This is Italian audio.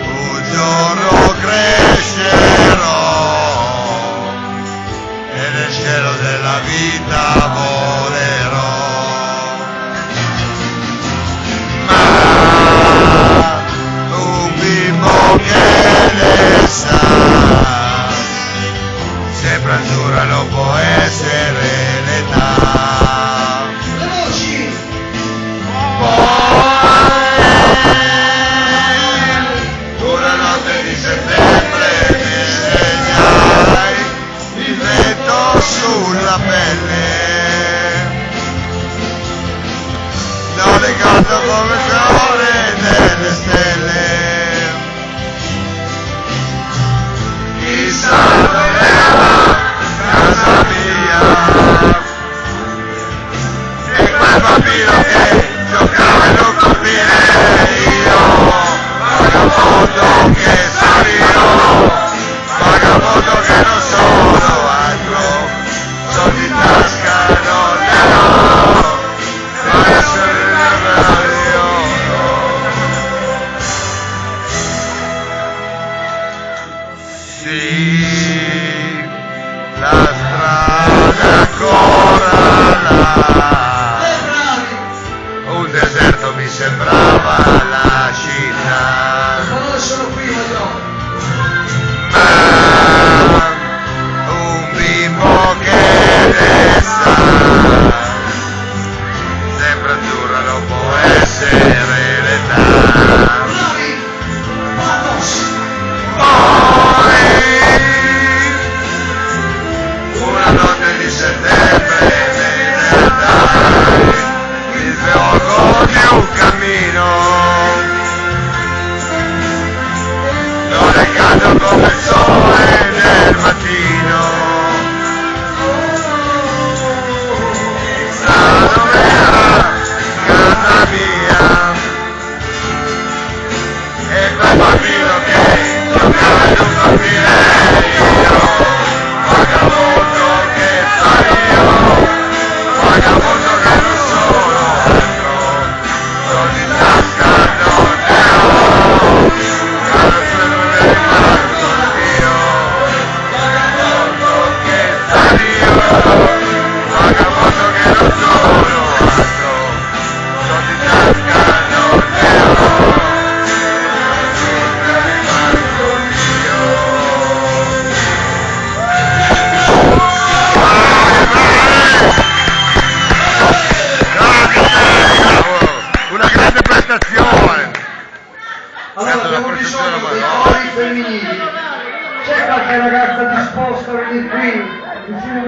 Un giorno crescerò e nel cielo della vita volerò, ma un bimbo che ne sa, sempre azzurra non può essere l'età. Una notte di settembre mi segnai il vento sulla pelle, non ricordo come sole delle stelle, chissà dove era casa mia, e quel bambino che giocava in un cortile, io vagabondo che sono io, vagabondo che non sono altro, soldi in tasca non ne ho, ma essere io sì, la strada è ancora là, un deserto mi sembrava la città, ma un bimbo che ne sa, sempre azzurra non può essere l'età. Poi una notte di settembre me ne andai, il luogo di un cammino, non è caldo come il sole del mattino, chissà dov'era casa mia, e quel bambino che giocava in un cortile, io vagabondo che sono io, vagabondo che non sono altro, soldi in tasca non ne ho, se non è rimasto io, vagabondo che sono io, vagabondo che non sono altro, soldi in tasca non ne ho, se non è rimasto io. Una grande prestazione. Allora abbiamo bisogno dei cori femminili. C'è qualche ragazza disposta a venire qui vicino